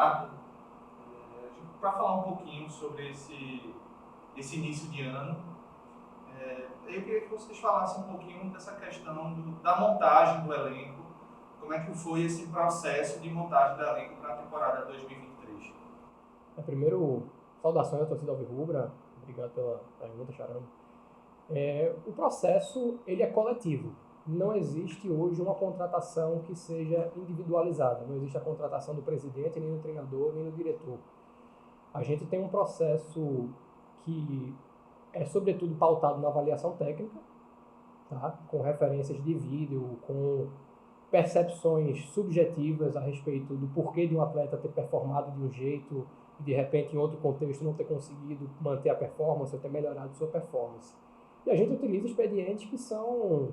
Ricardo, para falar um pouquinho sobre esse início de ano. Eu queria que vocês falassem um pouquinho dessa questão da montagem do elenco, como é que foi esse processo de montagem do elenco para a temporada 2023. Primeiro, saudações à torcida alvirrubra, obrigado pela pergunta, Charano. O processo ele é coletivo. Não existe hoje uma contratação que seja individualizada. Não existe a contratação do presidente, nem do treinador, nem do diretor. A gente tem um processo que é sobretudo pautado na avaliação técnica, tá? Com referências de vídeo, com percepções subjetivas a respeito do porquê de um atleta ter performado de um jeito e de repente em outro contexto não ter conseguido manter a performance ou ter melhorado sua performance. E a gente utiliza expedientes que são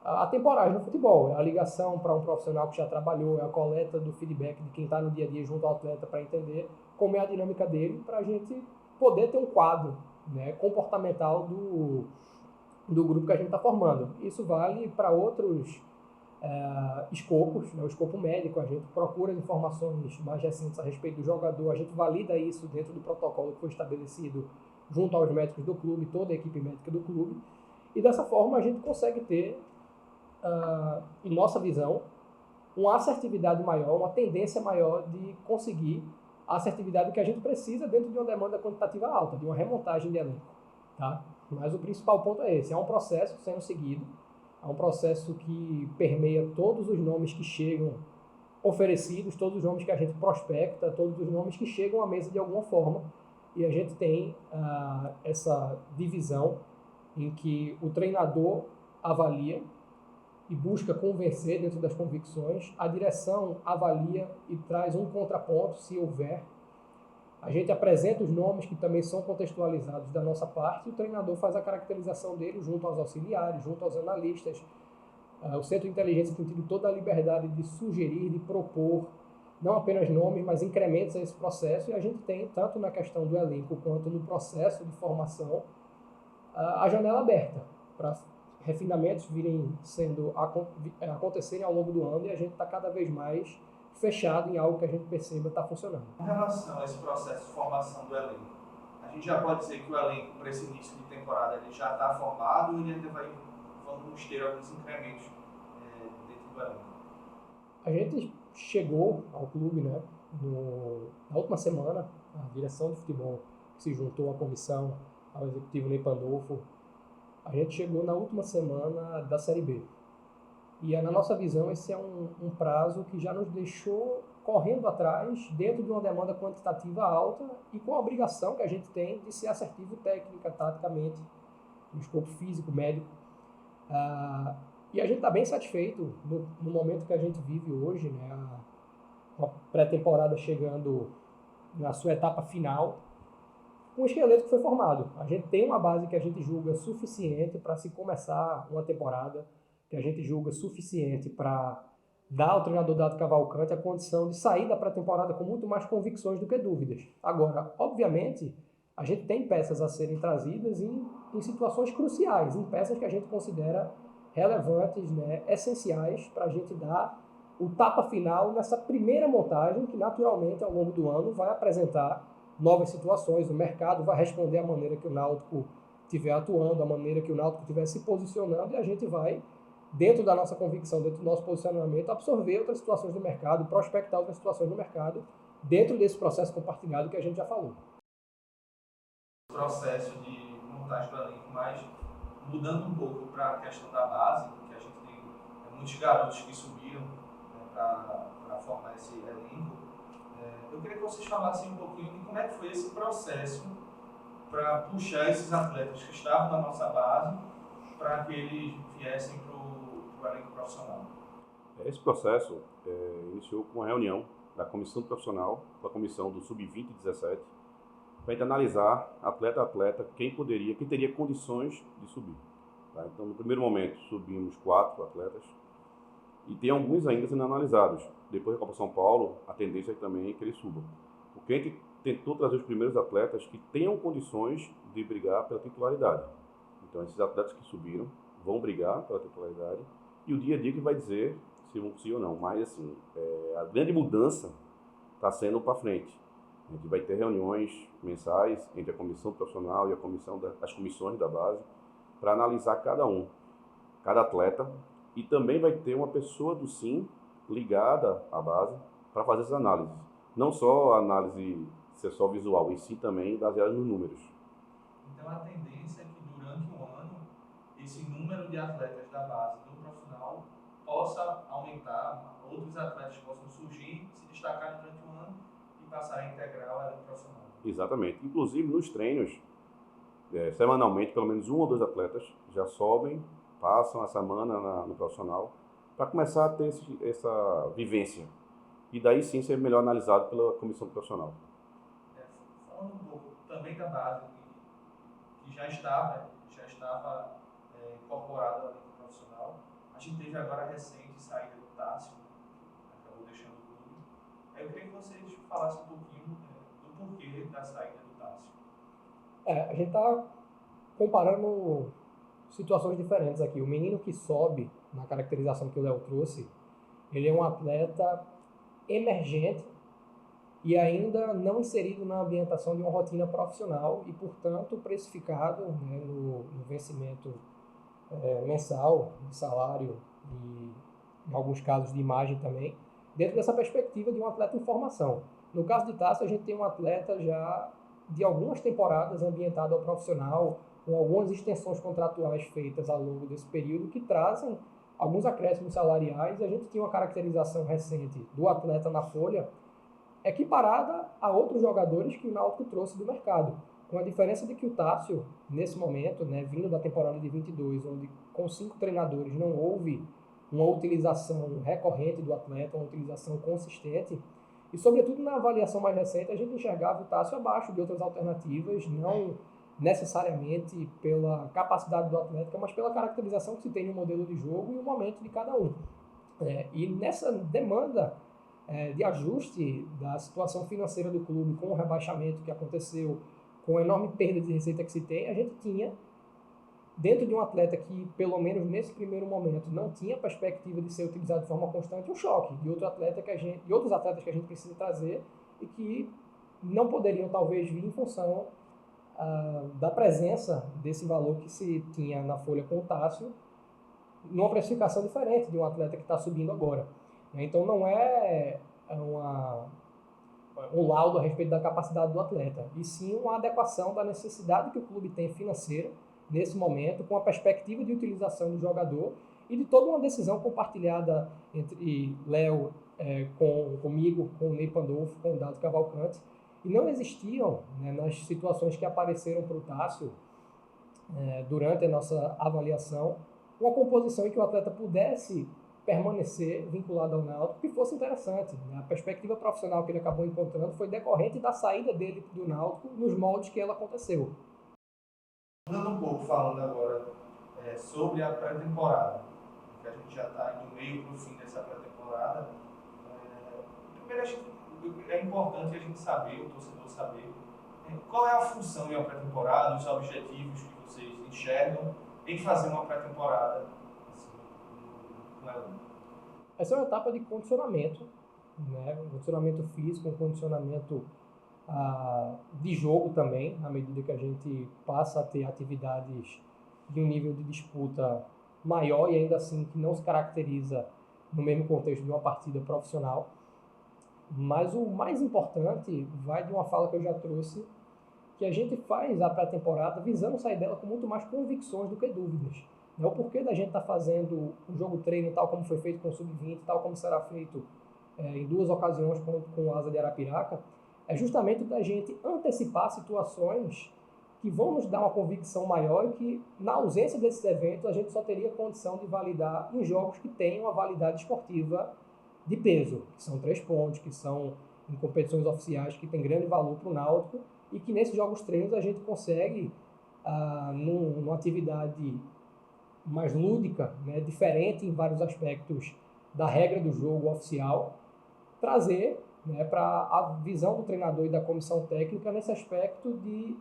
atemporais no futebol. É a ligação para um profissional que já trabalhou, é a coleta do feedback de quem está no dia a dia junto ao atleta para entender como é a dinâmica dele, para a gente poder ter um quadro, né, comportamental do grupo que a gente está formando. Isso vale para outros escopos, né? O escopo médico, a gente procura as informações mais recentes a respeito do jogador, a gente valida isso dentro do protocolo que foi estabelecido junto aos médicos do clube, toda a equipe médica do clube, e dessa forma a gente consegue ter, em nossa visão, uma assertividade maior, uma tendência maior de conseguir a assertividade que a gente precisa dentro de uma demanda quantitativa alta, de uma remontagem de elenco. Tá? Mas o principal ponto é esse, é um processo sendo seguido, é um processo que permeia todos os nomes que chegam oferecidos, todos os nomes que a gente prospecta, todos os nomes que chegam à mesa de alguma forma, e a gente tem essa divisão em que o treinador avalia e busca convencer dentro das convicções, a direção avalia e traz um contraponto, se houver. A gente apresenta os nomes que também são contextualizados da nossa parte e o treinador faz a caracterização dele junto aos auxiliares, junto aos analistas. O Centro de Inteligência tem tido toda a liberdade de sugerir, de propor, não apenas nomes, mas incrementos a esse processo, e a gente tem, tanto na questão do elenco quanto no processo de formação, a janela aberta para refinamentos acontecerem ao longo do ano, e a gente está cada vez mais fechado em algo que a gente perceba está funcionando. Com relação a esse processo de formação do elenco, a gente já pode dizer que o elenco para esse início de temporada ele já está formado ou ele ainda vamos ter alguns incrementos dentro do elenco? A gente chegou ao clube, né, na última semana, a direção de futebol que se juntou à comissão, ao executivo Ney Pandolfo, a gente chegou na última semana da Série B. E na nossa visão esse é um prazo que já nos deixou correndo atrás dentro de uma demanda quantitativa alta e com a obrigação que a gente tem de ser assertivo técnica, taticamente, no escopo físico, médico. E a gente está bem satisfeito no momento que a gente vive hoje, né? A pré-temporada chegando na sua etapa final, com o esqueleto que foi formado. A gente tem uma base que a gente julga suficiente para se começar uma temporada, que a gente julga suficiente para dar ao treinador Dado Cavalcante a condição de sair da pré-temporada com muito mais convicções do que dúvidas. Agora, obviamente, a gente tem peças a serem trazidas em situações cruciais, em peças que a gente considera relevantes, né, essenciais para a gente dar o tapa final nessa primeira montagem que naturalmente ao longo do ano vai apresentar novas situações, o mercado vai responder a maneira que o Náutico estiver atuando, a maneira que o Náutico estiver se posicionando, e a gente vai, dentro da nossa convicção, dentro do nosso posicionamento, absorver outras situações do mercado, prospectar outras situações do mercado, dentro desse processo compartilhado que a gente já falou. O processo de montagem do elenco, mas mudando um pouco para a questão da base, que a gente tem muitos garotos que subiram, né, para formar esse elenco. Eu queria que vocês falassem um pouquinho de como é que foi esse processo para puxar esses atletas que estavam na nossa base para que eles viessem para o elenco profissional. Esse processo iniciou com uma reunião da comissão profissional, com a comissão do Sub-20 e 17, para a gente analisar atleta a atleta quem teria condições de subir. Tá? Então, no primeiro momento, subimos 4 atletas e tem alguns ainda sendo analisados. Depois da Copa São Paulo, a tendência é também que eles subam. Porque a gente tentou trazer os primeiros atletas que tenham condições de brigar pela titularidade. Então, esses atletas que subiram vão brigar pela titularidade e o dia a dia que vai dizer se vão conseguir ou não. Mas, assim, a grande mudança está sendo para frente. A gente vai ter reuniões mensais entre a comissão profissional e as comissões da base para analisar cada atleta, e também vai ter uma pessoa do SIM ligada à base para fazer essas análises. Não só a análise ser só visual, e sim também baseada nos números. Então a tendência é que durante um ano esse número de atletas da base do profissional possa aumentar, outros atletas possam surgir, se destacarem durante um ano e passarem a integrar o elenco profissional. Exatamente. Inclusive nos treinos, semanalmente, pelo menos um ou dois atletas já sobem, passam a semana no profissional, para começar a ter essa vivência. E daí sim ser melhor analisado pela comissão profissional. Falando um pouco também da base, que já estava incorporada ao elenco profissional, a gente teve agora a recente saída do Tássio, que acabou deixando o clube. Aí eu queria que vocês falassem um pouquinho do porquê da saída do Tássio. A gente está comparando situações diferentes aqui. O menino que sobe, na caracterização que o Léo trouxe, ele é um atleta emergente e ainda não inserido na ambientação de uma rotina profissional e, portanto, precificado, né, no vencimento mensal de salário e, em alguns casos, de imagem também, dentro dessa perspectiva de um atleta em formação. No caso de Tássio, a gente tem um atleta já de algumas temporadas ambientado ao profissional, com algumas extensões contratuais feitas ao longo desse período que trazem alguns acréscimos salariais. A gente tinha uma caracterização recente do atleta na folha equiparada a outros jogadores que o Náutico trouxe do mercado, com a diferença de que o Tássio, nesse momento, né, vindo da temporada de 22, onde com 5 treinadores não houve uma utilização recorrente do atleta, uma utilização consistente, e sobretudo na avaliação mais recente a gente enxergava o Tássio abaixo de outras alternativas, não necessariamente pela capacidade do atleta, mas pela caracterização que se tem no modelo de jogo e o momento de cada um. E nessa demanda de ajuste da situação financeira do clube, com o rebaixamento que aconteceu, com a enorme perda de receita que se tem, a gente tinha, dentro de um atleta que, pelo menos nesse primeiro momento, não tinha perspectiva de ser utilizado de forma constante, um choque de outros atletas que a gente precisa trazer e que não poderiam, talvez, vir em função da presença desse valor que se tinha na folha com o Tássio, numa precificação diferente de um atleta que está subindo agora. Então não é um laudo a respeito da capacidade do atleta, e sim uma adequação da necessidade que o clube tem financeira nesse momento, com a perspectiva de utilização do jogador e de toda uma decisão compartilhada entre Léo, comigo, com o Ney Pandolfo, com o Dado Cavalcante. E não existiam, né, nas situações que apareceram para o Tássio, durante a nossa avaliação, uma composição em que o atleta pudesse permanecer vinculado ao Náutico, que fosse interessante. Né? A perspectiva profissional que ele acabou encontrando foi decorrente da saída dele do Náutico nos moldes que ela aconteceu. Mudando um pouco, falando agora sobre a pré-temporada, que a gente já está indo meio para o fim dessa pré-temporada, primeiro é importante a gente saber, o torcedor saber, qual é a função de uma pré-temporada, os objetivos que vocês enxergam em fazer uma pré-temporada assim, com ela. Essa é uma etapa de condicionamento, né? Um condicionamento físico, um condicionamento de jogo também, à medida que a gente passa a ter atividades de um nível de disputa maior e ainda assim que não se caracteriza no mesmo contexto de uma partida profissional. Mas o mais importante vai de uma fala que eu já trouxe, que a gente faz a pré-temporada visando sair dela com muito mais convicções do que dúvidas. O porquê da gente estar fazendo um jogo treino tal como foi feito com o Sub-20, tal como será feito em 2 ocasiões com o Asa de Arapiraca, é justamente da gente antecipar situações que vão nos dar uma convicção maior e que, na ausência desses eventos, a gente só teria condição de validar em jogos que tenham a validade esportiva de peso, que são 3 pontos, que são em competições oficiais, que tem grande valor para o Náutico, e que nesses jogos treinos a gente consegue, numa atividade mais lúdica, né, diferente em vários aspectos da regra do jogo oficial, trazer, né, para a visão do treinador e da comissão técnica nesse aspecto de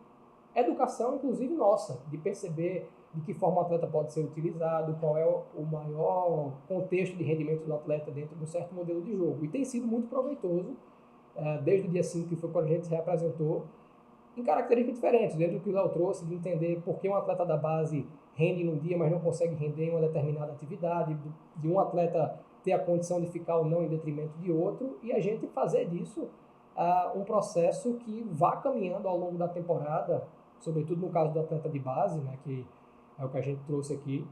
educação, inclusive nossa, de perceber de que forma o atleta pode ser utilizado, qual é o maior contexto de rendimento do atleta dentro de um certo modelo de jogo. E tem sido muito proveitoso desde o dia 5, que foi quando a gente se reapresentou, em características diferentes, dentro do que o Léo trouxe, de entender por que um atleta da base rende num dia, mas não consegue render em uma determinada atividade, de um atleta ter a condição de ficar ou não em detrimento de outro, e a gente fazer disso um processo que vá caminhando ao longo da temporada, sobretudo no caso do atleta de base, né, que é o que a gente trouxe aqui,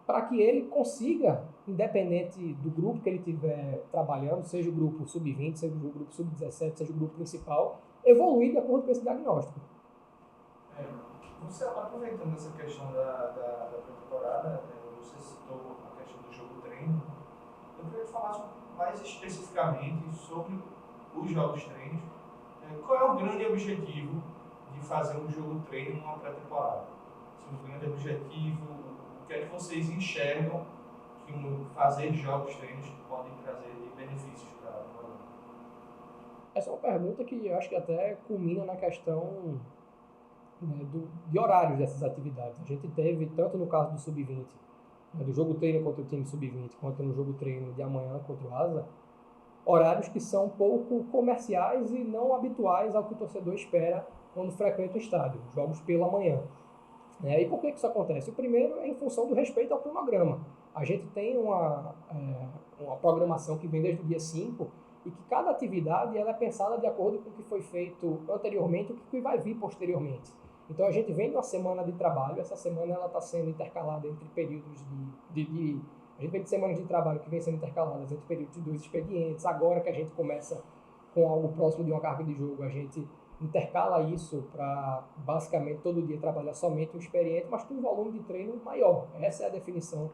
para que ele consiga, independente do grupo que ele estiver trabalhando, seja o grupo sub-20, seja o grupo sub-17, seja o grupo principal, evoluir de acordo com esse diagnóstico. Você, aproveitando essa questão da pré-temporada, você citou a questão do jogo-treino, eu queria que falasse mais especificamente sobre os jogos-treinos. Qual é o grande objetivo de fazer um jogo-treino numa pré-temporada? O grande objetivo, o que é que vocês enxergam que fazer jogos-treinos podem trazer de benefícios para o aluno? Essa é uma pergunta que eu acho que até culmina na questão, né, de horários dessas atividades. A gente teve, tanto no caso do sub-20, né, do jogo treino contra o time sub-20, quanto no jogo treino de amanhã contra o Asa, horários que são pouco comerciais e não habituais ao que o torcedor espera quando frequenta o estádio, jogos pela manhã. E por que isso acontece? O primeiro é em função do respeito ao cronograma. A gente tem uma programação que vem desde o dia 5 e que cada atividade ela é pensada de acordo com o que foi feito anteriormente e o que vai vir posteriormente. Então a gente vem de uma semana de trabalho, essa semana ela está sendo intercalada entre períodos a gente vem de semanas de trabalho que vem sendo intercaladas entre períodos de 2 expedientes. Agora que a gente começa com algo próximo de uma carga de jogo, a gente intercala isso para basicamente todo dia trabalhar somente um experiente, mas com um volume de treino maior. Essa é a definição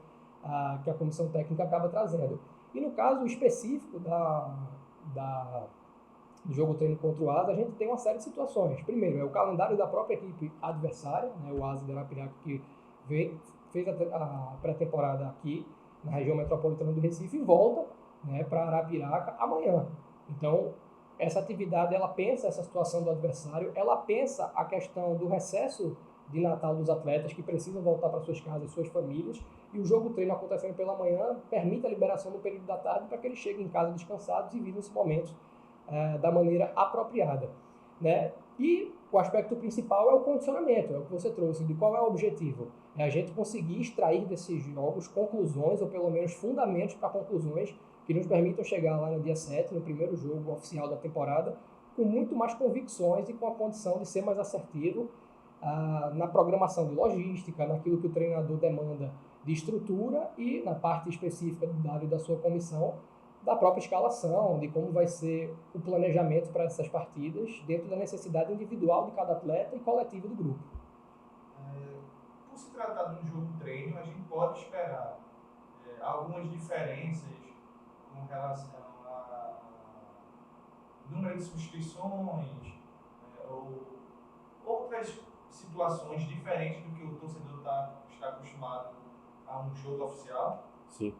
que a comissão técnica acaba trazendo. E no caso específico do jogo treino contra o Asa, a gente tem uma série de situações. Primeiro, é o calendário da própria equipe adversária, né, o Asa de Arapiraca, que fez a pré-temporada aqui na região metropolitana do Recife e volta, né, para Arapiraca amanhã. Então, essa atividade, ela pensa essa situação do adversário, ela pensa a questão do recesso de Natal dos atletas que precisam voltar para suas casas, suas famílias, e o jogo treino acontecendo pela manhã permite a liberação do período da tarde para que eles cheguem em casa descansados e vivam esse momento da maneira apropriada, né? E o aspecto principal é o condicionamento, é o que você trouxe, de qual é o objetivo. É a gente conseguir extrair desses jogos conclusões, ou pelo menos fundamentos para conclusões, que nos permitam chegar lá no dia 7, no primeiro jogo oficial da temporada, com muito mais convicções e com a condição de ser mais assertivo na programação de logística, naquilo que o treinador demanda de estrutura e na parte específica da sua comissão, da própria escalação, de como vai ser o planejamento para essas partidas, dentro da necessidade individual de cada atleta e coletiva do grupo. Por se tratar de um jogo treino, a gente pode esperar algumas diferenças com relação a número de substituições ou outras situações diferentes do que o torcedor está acostumado a um jogo oficial? Sim.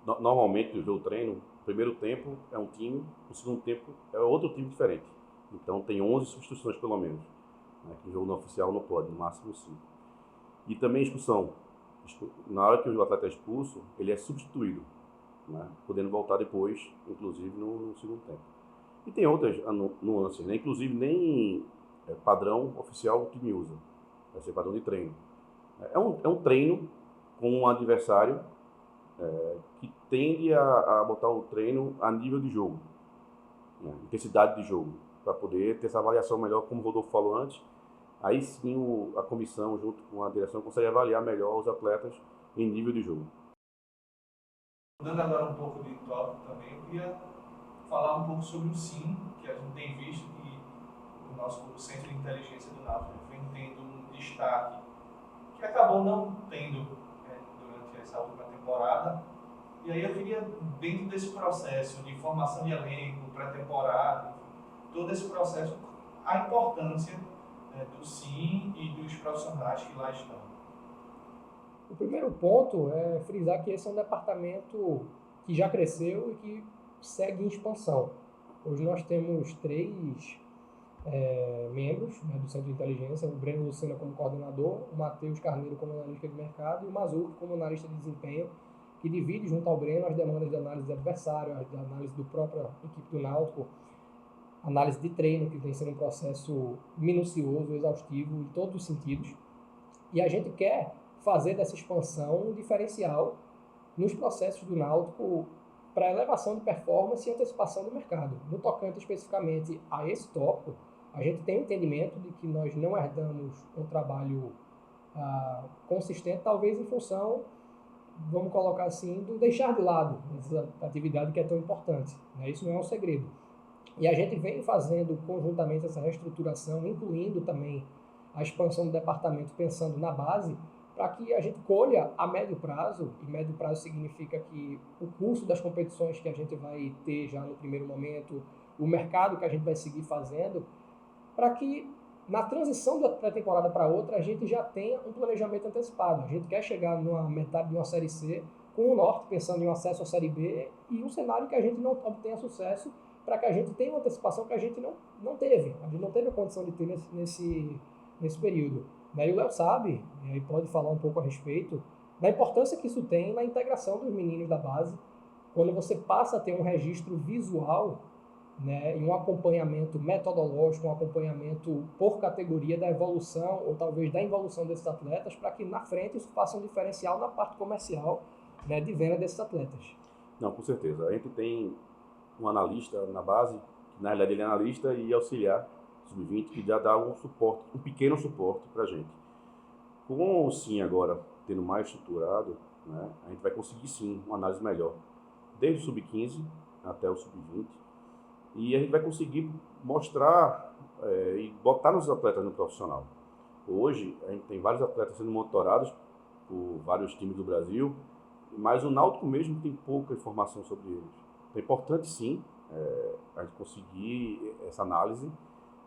Normalmente, o jogo treino, o primeiro tempo é um time, o segundo tempo é outro time diferente. Então, tem 11 substituições, pelo menos. Né, que o jogo não oficial não pode, no máximo 5. E também expulsão. Na hora que o atleta é expulso, ele é substituído, né, podendo voltar depois, inclusive no segundo tempo. E tem outras nuances, né? Inclusive nem padrão oficial o time usa. Vai ser padrão de treino. É um treino com um adversário que tende a botar o treino a nível de jogo, né, intensidade de jogo, para poder ter essa avaliação melhor, como o Rodolfo falou antes. Aí sim a comissão, junto com a direção, consegue avaliar melhor os atletas em nível de jogo. Mudando agora um pouco de tópico também, eu queria falar um pouco sobre o SIM, que a gente tem visto que o nosso Centro de Inteligência do Náutico vem tendo um destaque que acabou não tendo durante essa última temporada. E aí eu queria, dentro desse processo de formação de elenco, pré-temporada, todo esse processo, a importância do SIM e dos profissionais que lá estão. O primeiro ponto é frisar que esse é um departamento que já cresceu e que segue em expansão. Hoje nós temos 3 membros, né, do Centro de Inteligência, o Breno Lucena como coordenador, o Matheus Carneiro como analista de mercado e o Mazur como analista de desempenho, que que divide junto ao Breno as demandas de análise de adversário, as de análise do próprio equipe do Náutico, análise de treino, que vem sendo um processo minucioso, exaustivo em todos os sentidos. E a gente quer fazer dessa expansão um diferencial nos processos do Náutico para elevação de performance e antecipação do mercado. No tocante especificamente a esse tópico, a gente tem o entendimento de que nós não herdamos um trabalho consistente, talvez em função, vamos colocar assim, do deixar de lado essa atividade que é tão importante. Né? Isso não é um segredo. E a gente vem fazendo conjuntamente essa reestruturação, incluindo também a expansão do departamento, pensando na base, para que a gente colha a médio prazo, e médio prazo significa que o curso das competições que a gente vai ter já no primeiro momento, o mercado que a gente vai seguir fazendo, para que na transição da pré-temporada para outra a gente já tenha um planejamento antecipado. A gente quer chegar numa metade de uma Série C com o Norte pensando em um acesso à Série B e um cenário que a gente não obtenha sucesso, para que a gente tenha uma antecipação que a gente não teve. A gente não teve a condição de ter nesse período. E o Léo sabe, e aí pode falar um pouco a respeito, da importância que isso tem na integração dos meninos da base, quando você passa a ter um registro visual, né, e um acompanhamento metodológico, um acompanhamento por categoria da evolução, ou talvez da involução desses atletas, para que na frente isso faça um diferencial na parte comercial, né, de venda desses atletas. Não, com certeza. A gente tem um analista na base, que na realidade ele é analista e auxiliar sub-20, que já dá um suporte, um pequeno suporte para a gente. Com o SIM agora tendo mais estruturado, né, a gente vai conseguir sim uma análise melhor, desde o sub-15 até o sub-20, e a gente vai conseguir mostrar e botar nos atletas no profissional. Hoje a gente tem vários atletas sendo monitorados por vários times do Brasil, mas o Náutico mesmo tem pouca informação sobre eles. Então é importante sim a gente conseguir essa análise,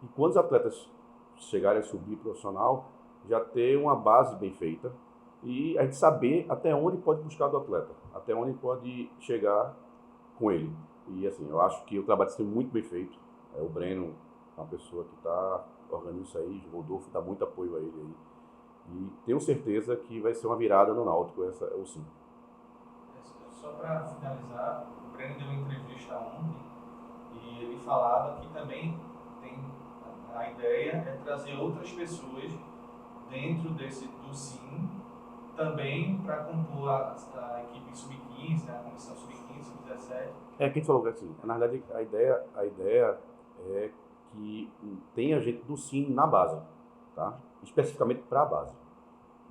e quando os atletas chegarem a subir profissional, já ter uma base bem feita e a gente saber até onde pode buscar do atleta, até onde pode chegar com ele. E assim, eu acho que o trabalho está sendo muito bem feito. O Breno é uma pessoa que está organizando isso aí, o Rodolfo dá muito apoio a ele aí. E tenho certeza que vai ser uma virada no Náutico, essa é o sim. Só para finalizar, o Breno deu uma entrevista ontem e ele falava que também a ideia é trazer outras pessoas dentro do SIM também para compor a equipe sub-15, né, a comissão sub-15, sub-17. Quem te falou que assim, na verdade a ideia é que tenha gente do SIM na base, tá? Especificamente para a base.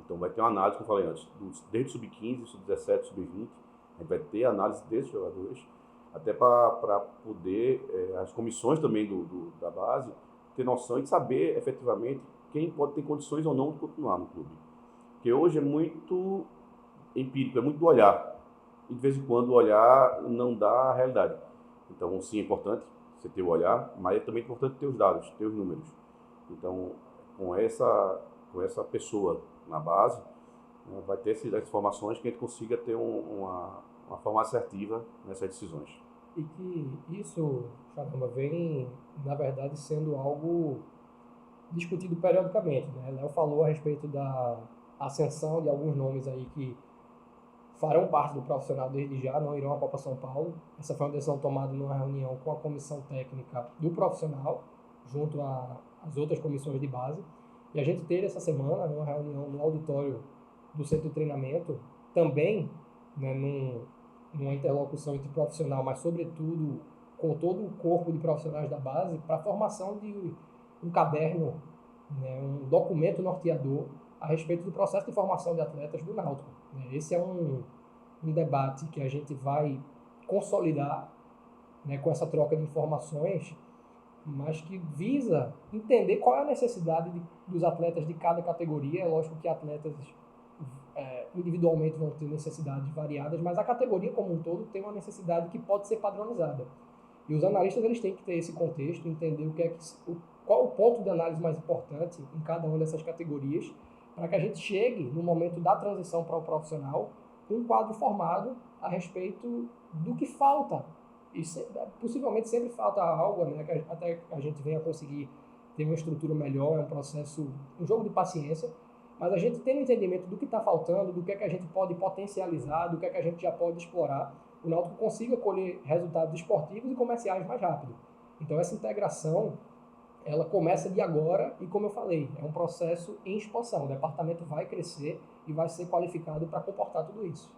Então vai ter uma análise, como eu falei antes, desde o sub-15, sub-17, sub-20, a gente vai ter análise desses jogadores, até para poder as comissões também da base ter noção e saber efetivamente quem pode ter condições ou não de continuar no clube. Porque hoje é muito empírico, é muito do olhar. E de vez em quando o olhar não dá a realidade. Então, sim, é importante você ter o olhar, mas é também importante ter os dados, ter os números. Então, com essa pessoa na base, né, vai ter essas informações que a gente consiga ter uma forma assertiva nessas decisões. E que isso, caramba, vem, na verdade, sendo algo discutido periodicamente, né? Léo falou a respeito da ascensão de alguns nomes aí que farão parte do profissional desde já, não irão à Copa São Paulo. Essa foi uma decisão tomada numa reunião com a comissão técnica do profissional, junto às outras comissões de base. E a gente teve essa semana uma reunião no auditório do centro de treinamento, também, né, numa interlocução entre profissional, mas sobretudo com todo o corpo de profissionais da base, para a formação de um caderno, né, um documento norteador a respeito do processo de formação de atletas do Náutico. Esse é um debate que a gente vai consolidar, né, com essa troca de informações, mas que visa entender qual é a necessidade dos atletas de cada categoria. É lógico que atletas individualmente vão ter necessidades variadas, mas a categoria como um todo tem uma necessidade que pode ser padronizada. E os analistas eles têm que ter esse contexto, entender qual o ponto de análise mais importante em cada uma dessas categorias, para que a gente chegue no momento da transição para o profissional com um quadro formado a respeito do que falta. E possivelmente sempre falta algo, né, até que a gente venha conseguir ter uma estrutura melhor. É um processo, um jogo de paciência, Mas a gente tendo entendimento do que está faltando, do que é que a gente pode potencializar, do que é que a gente já pode explorar, o Náutico consiga colher resultados esportivos e comerciais mais rápido. Então essa integração, ela começa de agora e, como eu falei, é um processo em expansão. O departamento vai crescer e vai ser qualificado para comportar tudo isso.